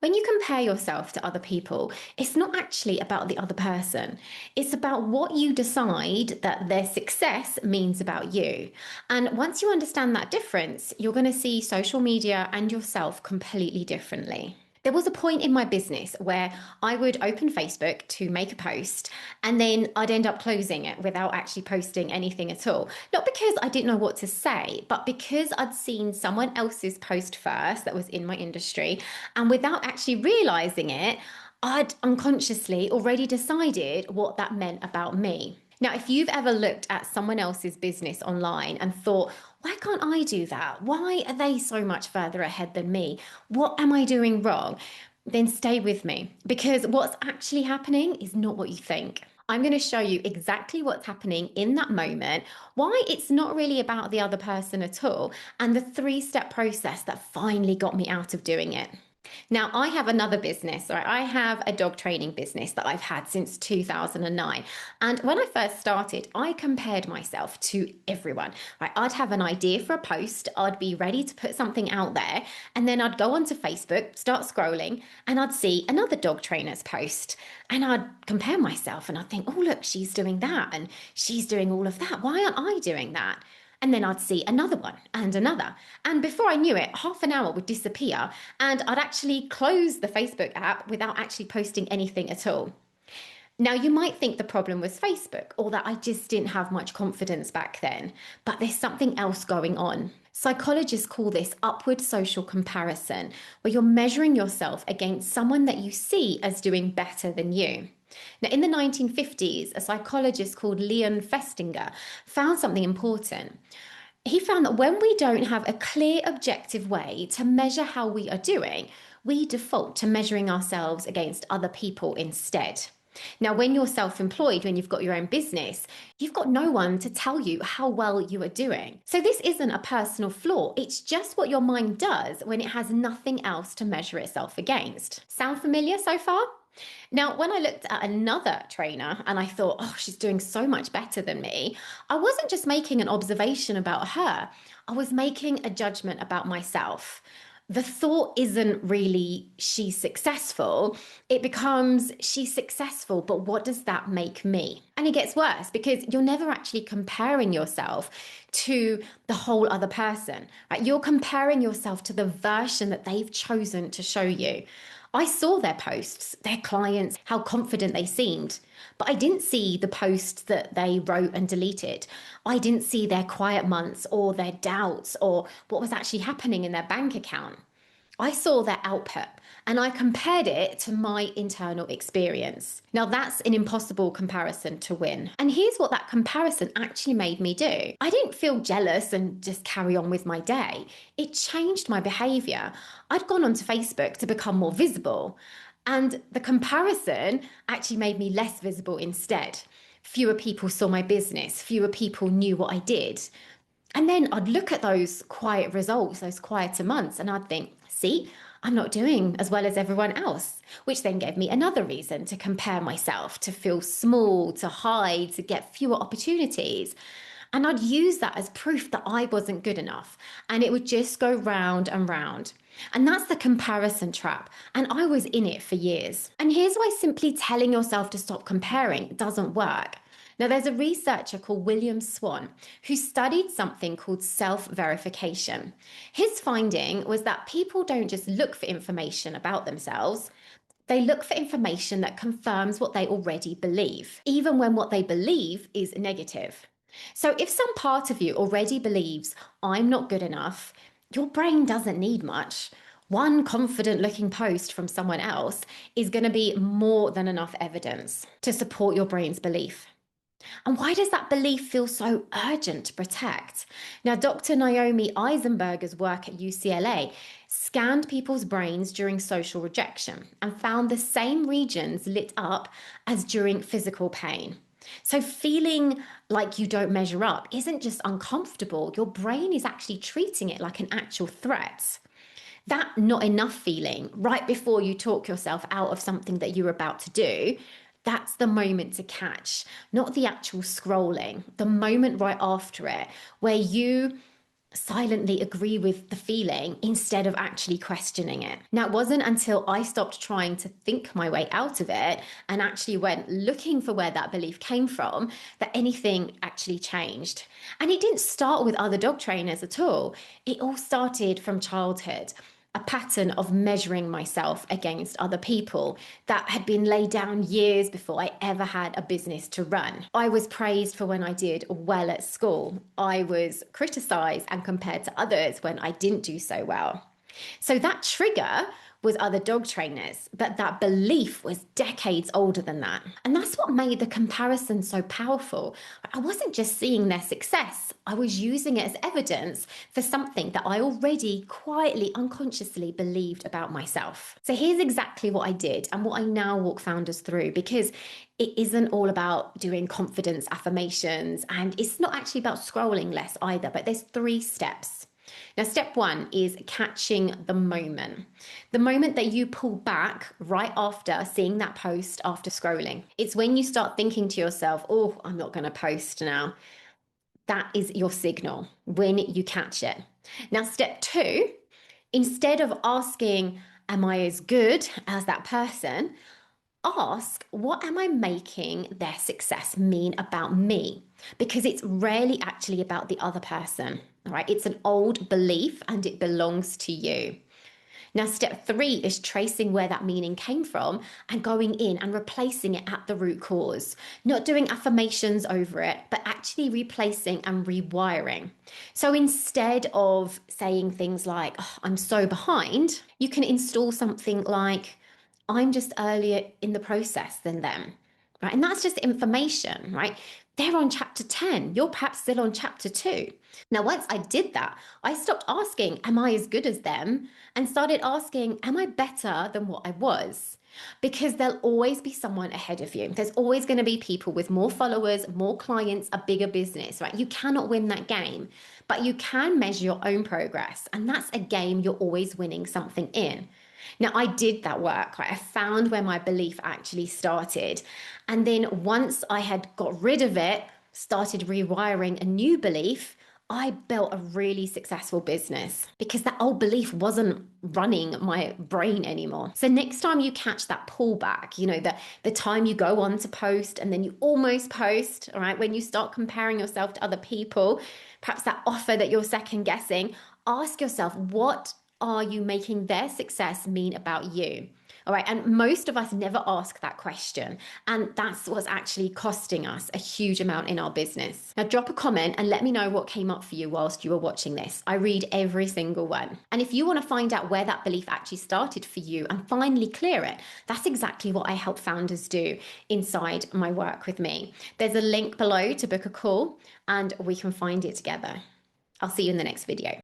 When you compare yourself to other people, it's not actually about the other person. It's about what you decide that their success means about you. And once you understand that difference, you're going to see social media and yourself completely differently. There was a point in my business where I would open Facebook to make a post and then I'd end up closing it without actually posting anything at all. Not because I didn't know what to say, but because I'd seen someone else's post first that was in my industry. And without actually realizing it, I'd unconsciously already decided what that meant about me. Now, if you've ever looked at someone else's business online and thought, why can't I do that? Why are they so much further ahead than me? What am I doing wrong? Then stay with me because what's actually happening is not what you think. I'm going to show you exactly what's happening in that moment, why it's not really about the other person at all, and the three-step process that finally got me out of doing it. Now, I have another business, right? I have a dog training business that I've had since 2009. And when I first started, I compared myself to everyone, right? I'd have an idea for a post, I'd be ready to put something out there, and then I'd go onto Facebook, start scrolling, and I'd see another dog trainer's post. And I'd compare myself and I'd think, oh, look, she's doing that and she's doing all of that. Why aren't I doing that? And then I'd see another one and another. And before I knew it, half an hour would disappear and I'd actually close the Facebook app without actually posting anything at all. Now, you might think the problem was Facebook or that I just didn't have much confidence back then, but there's something else going on. Psychologists call this upward social comparison, where you're measuring yourself against someone that you see as doing better than you. Now, in the 1950s, a psychologist called Leon Festinger found something important. He found that when we don't have a clear, objective way to measure how we are doing, we default to measuring ourselves against other people instead. Now, when you're self employed, when you've got your own business, you've got no one to tell you how well you are doing. So, this isn't a personal flaw, it's just what your mind does when it has nothing else to measure itself against. Sound familiar so far? Now, when I looked at another trainer and I thought, oh, she's doing so much better than me, I wasn't just making an observation about her, I was making a judgment about myself. The thought isn't really she's successful, it becomes she's successful, but what does that make me? And it gets worse because you're never actually comparing yourself to the whole other person, right? You're comparing yourself to the version that they've chosen to show you. I saw their posts, their clients, how confident they seemed, but I didn't see the posts that they wrote and deleted. I didn't see their quiet months or their doubts or what was actually happening in their bank account. I saw their output and I compared it to my internal experience. Now, that's an impossible comparison to win. And here's what that comparison actually made me do. I didn't feel jealous and just carry on with my day. It changed my behavior. I'd gone onto Facebook to become more visible. And the comparison actually made me less visible instead. Fewer people saw my business, fewer people knew what I did. And then I'd look at those quiet results, those quieter months, and I'd think, see, I'm not doing as well as everyone else, which then gave me another reason to compare myself, to feel small, to hide, to get fewer opportunities. And I'd use that as proof that I wasn't good enough. And it would just go round and round. And that's the comparison trap. And I was in it for years. And here's why simply telling yourself to stop comparing doesn't work. Now, there's a researcher called William Swann who studied something called self-verification. His finding was that people don't just look for information about themselves, they look for information that confirms what they already believe, even when what they believe is negative. So if some part of you already believes, I'm not good enough, your brain doesn't need much. One confident looking post from someone else is going to be more than enough evidence to support your brain's belief. And why does that belief feel so urgent to protect? Now, Dr. Naomi Eisenberger's work at UCLA scanned people's brains during social rejection and found the same regions lit up as during physical pain. So feeling like you don't measure up isn't just uncomfortable, your brain is actually treating it like an actual threat. That not enough feeling right before you talk yourself out of something that you're about to do, that's the moment to catch, not the actual scrolling, the moment right after it, where you silently agree with the feeling instead of actually questioning it. Now, it wasn't until I stopped trying to think my way out of it and actually went looking for where that belief came from that anything actually changed. And it didn't start with other dog trainers at all. It all started from childhood. A pattern of measuring myself against other people that had been laid down years before I ever had a business to run. I was praised for when I did well at school. I was criticized and compared to others when I didn't do so well. So that trigger was other dog trainers, but that belief was decades older than that. And that's what made the comparison so powerful. I wasn't just seeing their success, I was using it as evidence for something that I already quietly, unconsciously believed about myself. So here's exactly what I did and what I now walk founders through, because it isn't all about doing confidence affirmations, and it's not actually about scrolling less either, but there's 3 steps. Now, step 1 is catching the moment. The moment that you pull back right after seeing that post after scrolling. It's when you start thinking to yourself, oh, I'm not going to post now. That is your signal when you catch it. Now, step 2, instead of asking, am I as good as that person? Ask, what am I making their success mean about me? Because it's rarely actually about the other person, all right? It's an old belief and it belongs to you. Now, step 3 is tracing where that meaning came from and going in and replacing it at the root cause. Not doing affirmations over it, but actually replacing and rewiring. So instead of saying things like, oh, I'm so behind, you can install something like, I'm just earlier in the process than them, right? And that's just information, right? They're on chapter 10. You're perhaps still on chapter 2. Now, once I did that, I stopped asking, am I as good as them? And started asking, am I better than what I was? Because there'll always be someone ahead of you. There's always going to be people with more followers, more clients, a bigger business, right? You cannot win that game, but you can measure your own progress. And that's a game you're always winning something in. Now, I did that work, right? I found where my belief actually started. And then once I had got rid of it, started rewiring a new belief, I built a really successful business because that old belief wasn't running my brain anymore. So next time you catch that pullback, the time you go on to post and then you almost post, all right, when you start comparing yourself to other people, perhaps that offer that you're second guessing, ask yourself, what are you making their success mean about you? All right. And most of us never ask that question. And that's what's actually costing us a huge amount in our business. Now, drop a comment and let me know what came up for you whilst you were watching this. I read every single one. And if you want to find out where that belief actually started for you and finally clear it, that's exactly what I help founders do inside my work with me. There's a link below to book a call and we can find it together. I'll see you in the next video.